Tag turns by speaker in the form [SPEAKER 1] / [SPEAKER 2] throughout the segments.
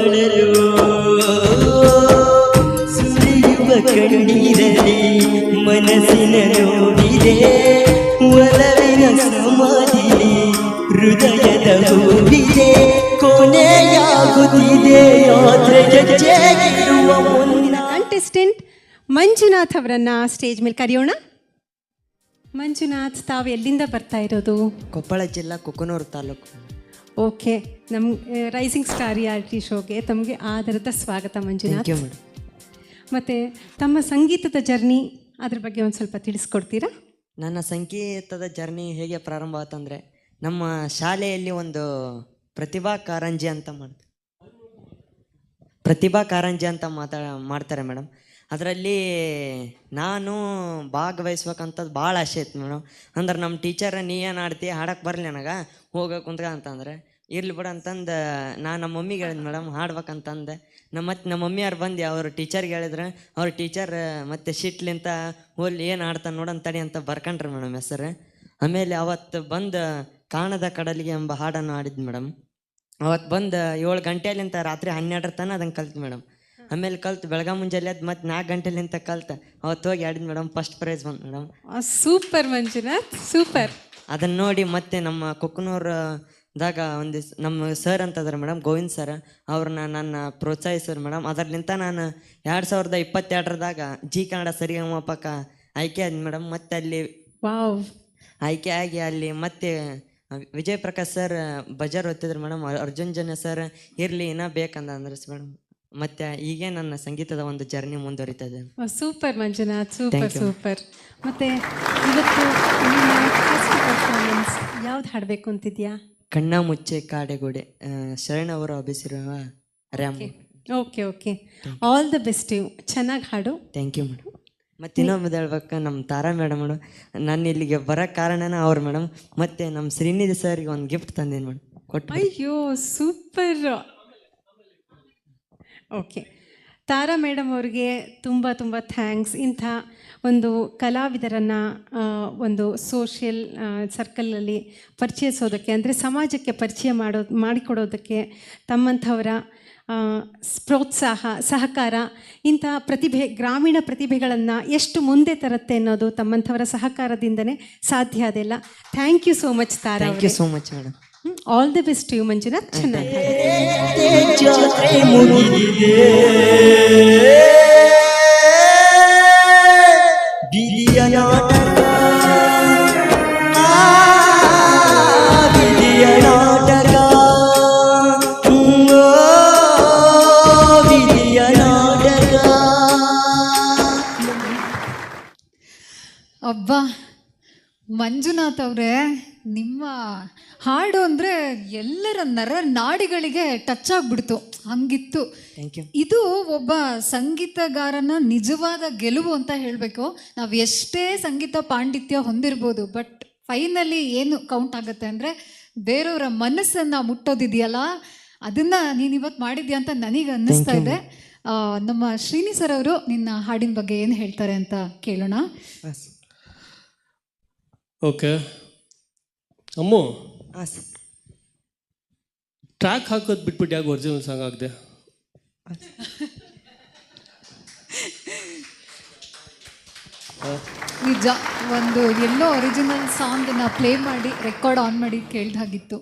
[SPEAKER 1] ಮಾಡಲು ಸುರಿಯುವ ಕಣ್ಣೀರಲ್ಲಿ ಮನಸ್ಸಿನ ನೋಡಿದೆ ಒಲವಿನ ಸಮಾಧಿಲಿ ಹೃದಯದ ಹೂವಿದೆ ಕೊನೆಯಾಗುತ್ತಿದೆ ಯಾತ್ರೆಗಿರುವ ಮುನ್ನ.
[SPEAKER 2] ಕಂಟೆಸ್ಟೆಂಟ್ ಮಂಜುನಾಥ್ ಅವರನ್ನ ಸ್ಟೇಜ್ ಮೇಲೆ ಕರೆಯೋಣ. ಮಂಜುನಾಥ್, ತಾವು ಎಲ್ಲಿಂದ ಬರ್ತಾ ಇರೋದು?
[SPEAKER 1] ಕೊಪ್ಪಳ ಜಿಲ್ಲಾ ಕುಕನೂರು ತಾಲೂಕು.
[SPEAKER 2] ಓಕೆ, ನಮ್ಮ ರೈಸಿಂಗ್ ಸ್ಟಾರ್ ರಿಯಾಲಿಟಿ ಶೋಗೆ ತಮಗೆ ಆಧಾರದ ಸ್ವಾಗತ ಮಂಜುನಾಥ್. ಮತ್ತು ತಮ್ಮ ಸಂಗೀತದ ಜರ್ನಿ ಅದ್ರ ಬಗ್ಗೆ ಒಂದು ಸ್ವಲ್ಪ ತಿಳಿಸ್ಕೊಡ್ತೀರಾ?
[SPEAKER 1] ನನ್ನ ಸಂಗೀತದ ಜರ್ನಿ ಹೇಗೆ ಪ್ರಾರಂಭ ಆತಂದರೆ, ನಮ್ಮ ಶಾಲೆಯಲ್ಲಿ ಒಂದು ಪ್ರತಿಭಾ ಕಾರಂಜಿ ಅಂತ ಮಾಡ್ತಾರೆ ಮೇಡಮ್. ಅದರಲ್ಲಿ ನಾನು ಭಾಗವಹಿಸ್ಬೇಕಂತದ್ದು ಭಾಳ ಆಸೆ ಇತ್ತು ಮೇಡಮ್. ಅಂದ್ರೆ ನಮ್ಮ ಟೀಚರ್ ನೀ ಏನು ಆಡ್ತಿ ಹಾಡಕ್ಕೆ ಬರಲಿ ನನಗೆ ಹೋಗ ಕುಂತ್ಕ ಅಂತಂದ್ರೆ ಇರ್ಲಿ ಬಿಡು ಅಂತಂದು ನಾನು ನಮ್ಮ ಮಮ್ಮಿಗೆ ಹೇಳಿದೆ ಮೇಡಮ್ ಹಾಡ್ಬೇಕಂತಂದೆ. ನಮ್ಮ ಮಮ್ಮಿಯವ್ರು ಬಂದು ಅವ್ರ ಟೀಚರ್ಗೆ ಹೇಳಿದ್ರೆ ಅವ್ರ ಟೀಚರ್ ಮತ್ತು ಶಿಟ್ಲಿಂತ ಹೋಲಿ ಏನು ಆಡ್ತಾನೆ ನೋಡಂತಡಿ ಅಂತ ಬರ್ಕೊಂಡ್ರಿ ಮೇಡಮ್ ಹೆಸರು. ಆಮೇಲೆ ಅವತ್ತು ಬಂದು ಕಾಣದ ಕಡಲಿಗೆ ಎಂಬ ಹಾಡನ್ನು ಆಡಿದ್ದು ಮೇಡಮ್. ಅವತ್ತು ಬಂದು 7 ಗಂಟೆಲಿಂತ ರಾತ್ರಿ 12 ತನಕ ಅದನ್ನು ಕಲ್ತು ಮೇಡಮ್. ಆಮೇಲೆ ಕಲ್ತು ಬೆಳಗ್ಗೆ ಮುಂಜಾನೆ ಅದು ಮತ್ತೆ 4 ಗಂಟೆಲಿಂತ ಕಲ್ತು ಅವತ್ತು ಹೋಗಿ ಆಡಿದ್ದು ಮೇಡಮ್. ಫಸ್ಟ್ ಪ್ರೈಸ್ ಬಂತು ಮೇಡಮ್.
[SPEAKER 2] Super Manjunath, super. ಅದನ್ನು
[SPEAKER 1] ನೋಡಿ ಮತ್ತೆ ನಮ್ಮ ಕೊಕ್ಕನೂರದಾಗ ಒಂದು ನಮ್ಮ ಸರ್ ಅಂತಂದ್ರೆ ಮೇಡಮ್, ಗೋವಿಂದ್ ಸರ್, ಅವ್ರನ್ನ ನನ್ನ ಪ್ರೋತ್ಸಾಹಿಸಿದ್ರು ಮೇಡಮ್. ಅದರ್ಲಿಂತ ನಾನು 2022 ಜಿ ಕನ್ನಡ ಸರಿಗಮಪಕ ಆಯ್ಕೆ ಆದ್ ಮೇಡಮ್. ಮತ್ತೆ ಅಲ್ಲಿ ಆಯ್ಕೆ ಆಗಿ ಅಲ್ಲಿ ಮತ್ತೆ ವಿಜಯ್ ಪ್ರಕಾಶ್ ಸರ್ ಬಜಾರ್ ಓದ್ತಿದ್ರು ಮೇಡಮ್. ಅರ್ಜುನ್ ಜನ ಸರ್ ಇರಲಿ ಇನ್ನೂ ಬೇಕಂದ ಅಂದ್ರೆ ಮೇಡಮ್. ಮತ್ತೆ ಹೀಗೆ ನನ್ನ ಸಂಗೀತದ ಒಂದು ಜರ್ನಿ ಮುಂದುವರಿತದೆ.
[SPEAKER 2] Super Manjunath, super super. ಮತ್ತೆ ಇವತ್ತು ಪರ್ಫಾರ್ಮೆನ್ಸ್ ಯಾವ್ದು ಹಾಡಬೇಕು ಅಂತಿದ್ಯಾ?
[SPEAKER 1] ಕಣ್ಣ ಮುಚ್ಚೆ ಕಾಡೆಗೋಡೆ, ಶರಣ್ ಅವರು ಅಭಿಸಿರುವ ರ್ಯಾಮ್.
[SPEAKER 2] Okay okay, all the best. You ಚೆನ್ನಾಗಿ ಹಾಡು.
[SPEAKER 1] Thank you madam. ಮತ್ತು ಇನ್ನೊಂದು ಹೇಳ್ಬೇಕು, ನಮ್ಮ ತಾರಾ ಮೇಡಮ್ ನಾನು ಇಲ್ಲಿಗೆ ಬರೋಕ್ಕೆ ಕಾರಣನ ಅವ್ರು ಮೇಡಮ್. ಮತ್ತು ನಮ್ಮ ಶ್ರೀನಿಧಿ ಸರ್ಗೆ ಒಂದು ಗಿಫ್ಟ್ ತಂದೇನು ಮೇಡಮ್, ಕೊಟ್ಟು.
[SPEAKER 2] ಅಯ್ಯೋ ಸೂಪರ್. ಓಕೆ, ತಾರಾ ಮೇಡಮ್ ಅವ್ರಿಗೆ ತುಂಬ ತುಂಬ ಥ್ಯಾಂಕ್ಸ್. ಇಂಥ ಒಂದು ಕಲಾವಿದರನ್ನು ಒಂದು ಸೋಷಿಯಲ್ ಸರ್ಕಲಲ್ಲಿ ಪರಿಚಯಿಸೋದಕ್ಕೆ, ಅಂದರೆ ಸಮಾಜಕ್ಕೆ ಪರಿಚಯ ಮಾಡಿಕೊಡೋದಕ್ಕೆ ತಮ್ಮಂಥವರ ಪ್ರೋತ್ಸಾಹ, ಸಹಕಾರ, ಇಂಥ ಗ್ರಾಮೀಣ ಪ್ರತಿಭೆಗಳನ್ನು ಎಷ್ಟು ಮುಂದೆ ತರುತ್ತೆ ಅನ್ನೋದು ತಮ್ಮಂಥವರ ಸಹಕಾರದಿಂದನೇ ಸಾಧ್ಯ. ಅದೆಲ್ಲ thank you so much Tara.
[SPEAKER 1] Thank you so much madam.
[SPEAKER 2] All the best you Manjunath. ಚೆನ್ನಾಗಿ
[SPEAKER 3] ಅಬ್ಬಾ ಮಂಜುನಾಥ್ ಅವರೇ, ನಿಮ್ಮ ಹಾಡು ಅಂದರೆ ಎಲ್ಲರ ನಾಡಿಗಳಿಗೆ ಟಚ್ ಆಗಿಬಿಡ್ತು, ಹಂಗಿತ್ತು. ಇದು ಒಬ್ಬ ಸಂಗೀತಗಾರನ ನಿಜವಾದ ಗೆಲುವು ಅಂತ ಹೇಳಬೇಕು. ನಾವು ಎಷ್ಟೇ ಸಂಗೀತ ಪಾಂಡಿತ್ಯ ಹೊಂದಿರ್ಬೋದು, ಬಟ್ ಫೈನಲಿ ಏನು ಕೌಂಟ್ ಆಗುತ್ತೆ ಅಂದರೆ ಬೇರೆಯವರ ಮನಸ್ಸನ್ನು ಮುಟ್ಟೋದಿದೆಯಲ್ಲ, ಅದನ್ನು ನೀನು ಇವತ್ತು ಮಾಡಿದ್ಯಾ ಅಂತ ನನಗೆ ಅನ್ನಿಸ್ತಾ ಇದೆ. ನಮ್ಮ ಶ್ರೀನಿ ಸರ್ ಅವರು ನಿನ್ನ ಹಾಡಿನ ಬಗ್ಗೆ ಏನು ಹೇಳ್ತಾರೆ ಅಂತ ಕೇಳೋಣ.
[SPEAKER 4] ಓಕೆ ಅಮ್ಮು, ಟ್ರ್ಯಾಕ್ ಹಾಕೋದು ಬಿಟ್ಬಿಟ್ಟು ಯಾಕೆ ಒರಿಜಿನಲ್ ಸಾಂಗ್ ಆಗಿದೆ?
[SPEAKER 3] ನಿಜ, ಒಂದು ಎಲ್ಲೋ ಒರಿಜಿನಲ್ ಸಾಂಗನ್ನು ಪ್ಲೇ ಮಾಡಿ ರೆಕಾರ್ಡ್ ಆನ್ ಮಾಡಿ ಕೇಳ್ದಾಗಿತ್ತು.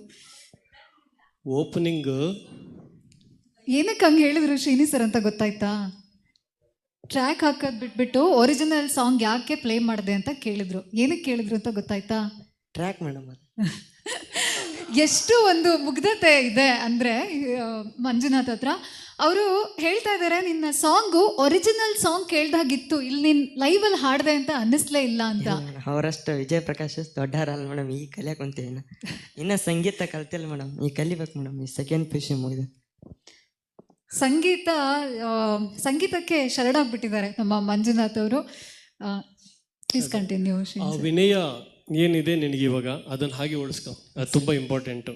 [SPEAKER 4] ಓಪನಿಂಗ್
[SPEAKER 3] ಏನಕ್ಕೆ ಹಂಗೆ ಹೇಳಿದ್ರು ಶ್ರೀನಿ ಸರ್ ಅಂತ ಗೊತ್ತಾಯ್ತಾ? ಟ್ರ್ಯಾಕ್ ಹಾಕೋದು ಬಿಟ್ಬಿಟ್ಟು ಒರಿಜಿನಲ್ ಸಾಂಗ್ ಯಾಕೆ ಪ್ಲೇ ಮಾಡಿದೆ ಅಂತ ಕೇಳಿದ್ರು. ಏನಕ್ಕೆ ಕೇಳಿದ್ರು ಅಂತ ಗೊತ್ತಾಯ್ತಾ?
[SPEAKER 1] Track madam.
[SPEAKER 3] ಎಷ್ಟು ಒಂದು ಮುಗ್ಧತೆ ಇದೆ ಅಂದರೆ ಮಂಜುನಾಥ್ ಹತ್ರ. ಅವರು ಹೇಳ್ತಾ ಇದ್ದಾರೆ, ನಿನ್ನ ಸಾಂಗು ಒರಿಜಿನಲ್ ಸಾಂಗ್ ಕೇಳ್ದಾಗಿತ್ತು, ಇಲ್ಲಿ ನೀನು ಲೈವಲ್ಲಿ ಹಾಡಿದೆ ಅಂತ ಅನ್ನಿಸ್ಲೇ ಇಲ್ಲ ಅಂತ.
[SPEAKER 1] ಅವರಷ್ಟು ವಿಜಯ್ ಪ್ರಕಾಶ್ ದೊಡ್ಡವರಲ್ಲ ಮೇಡಮ್. ಈ ಕಲಿಯಕ್ಕೆ ಕುಂತೀನಿ, ಇನ್ನು ಸಂಗೀತ ಕಲ್ತಿಲ್ಲ ಮೇಡಮ್. ಈ ಕಲಿಬೇಕು ಮೇಡಮ್. ಈ ಸೆಕೆಂಡ್ PUC ಮುಗಿದೆ.
[SPEAKER 3] ಸಂಗೀತಕ್ಕೆ ಶರಣಾಗ್ಬಿಟ್ಟಿದ್ದಾರೆ ನಮ್ಮ ಮಂಜುನಾಥ್ ಅವರು. Please continue.
[SPEAKER 4] ವಿನಯ ಏನಿದೆ ನಿನಗೆ ಇವಾಗ, ಅದನ್ನು ಹಾಗೆ ಉಳಿಸ್ಕೊ, ಅದು ತುಂಬ ಇಂಪಾರ್ಟೆಂಟು.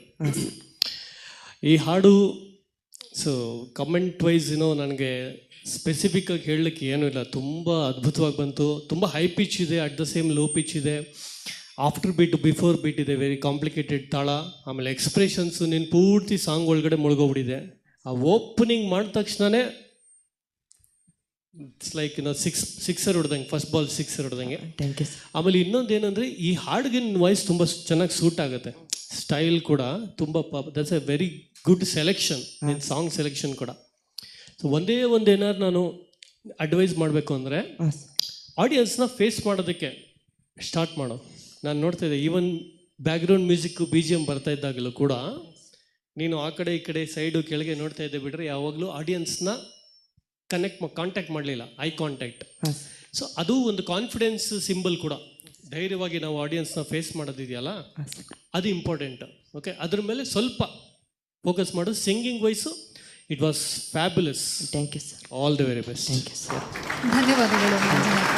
[SPEAKER 4] ಈ ಹಾಡು ಸೊ ಕಮೆಂಟ್ ವೈಸ್ ನನಗೆ ಸ್ಪೆಸಿಫಿಕ್ಕಾಗಿ ಹೇಳಲಿಕ್ಕೆ ಏನೂ ಇಲ್ಲ. ತುಂಬ ಅದ್ಭುತವಾಗಿ ಬಂತು. ತುಂಬ ಹೈ ಪಿಚ್ ಇದೆ, at the same low pitch ಇದೆ. ಆಫ್ಟರ್ ಬೀಟ್ ಬಿಫೋರ್ ಬೀಟ್ ಇದೆ, ವೆರಿ ಕಾಂಪ್ಲಿಕೇಟೆಡ್ ತಾಳ. ಆಮೇಲೆ ಎಕ್ಸ್ಪ್ರೆಷನ್ಸು ನಿನ್ನ ಪೂರ್ತಿ ಸಾಂಗ್ ಒಳಗಡೆ ಮುಳುಗೋಗ್ಬಿಟ್ಟಿದೆ. ಆ ಓಪನಿಂಗ್ ಮಾಡಿದ ತಕ್ಷಣವೇ ಇಟ್ಸ್ ಲೈಕ್ ಸಿಕ್ಸರ್ ಹೊಡೆದಂಗೆ, ಫಸ್ಟ್ ಬಾಲ್ ಸಿಕ್ಸರ್ ಹೊಡೆದಂಗೆ.
[SPEAKER 1] Thank you sir.
[SPEAKER 4] ಆಮೇಲೆ ಇನ್ನೊಂದು ಏನಂದರೆ ಈ ಹಾಡಿಗೆ ವಾಯ್ಸ್ ತುಂಬ ಚೆನ್ನಾಗಿ ಸೂಟ್ ಆಗುತ್ತೆ, ಸ್ಟೈಲ್ ಕೂಡ ತುಂಬ that's A very good selection, ನಿನ್ನ ಸಾಂಗ್ ಸೆಲೆಕ್ಷನ್ ಕೂಡ. ಸೊ ಒಂದೇ ಒಂದು ಏನಾದ್ರು ನಾನು ಅಡ್ವೈಸ್ ಮಾಡಬೇಕು ಅಂದರೆ
[SPEAKER 1] ಹಾಂ ಸರ್.
[SPEAKER 4] ಆಡಿಯನ್ಸ್ನ ಫೇಸ್ ಮಾಡೋದಕ್ಕೆ ಸ್ಟಾರ್ಟ್ ಮಾಡೋ. ನಾನು ನೋಡ್ತಾ ಇದ್ದೆ ಈವನ್ ಬ್ಯಾಕ್ಗ್ರೌಂಡ್ ಮ್ಯೂಸಿಕ್ಕು BGM ಬರ್ತಾ ಇದ್ದಾಗಲೂ ಕೂಡ ನೀನು ಆ ಕಡೆ ಈ ಕಡೆ ಸೈಡು ಕೆಳಗೆ ನೋಡ್ತಾ ಇದ್ದೆ ಬಿಟ್ಟರೆ ಯಾವಾಗಲೂ ಆಡಿಯನ್ಸ್ನ ಕಾಂಟ್ಯಾಕ್ಟ್ ಮಾಡಲಿಲ್ಲ, ಐ ಕಾಂಟ್ಯಾಕ್ಟ್. ಸೊ ಅದು ಒಂದು ಕಾನ್ಫಿಡೆನ್ಸ್ ಸಿಂಬಲ್ ಕೂಡ. ಧೈರ್ಯವಾಗಿ ನಾವು ಆಡಿಯನ್ಸ್ನ ಫೇಸ್ ಮಾಡೋದಿದೆಯಲ್ಲ ಅದು ಇಂಪಾರ್ಟೆಂಟ್. ಓಕೆ, ಅದ್ರ ಮೇಲೆ ಸ್ವಲ್ಪ ಫೋಕಸ್ ಮಾಡೋದು. Singing wise it was fabulous.
[SPEAKER 1] Thank you sir.
[SPEAKER 4] All the very best.
[SPEAKER 1] Thank you sir.
[SPEAKER 3] ಧನ್ಯವಾದಗಳು ಮಂಜುನಾಥ್.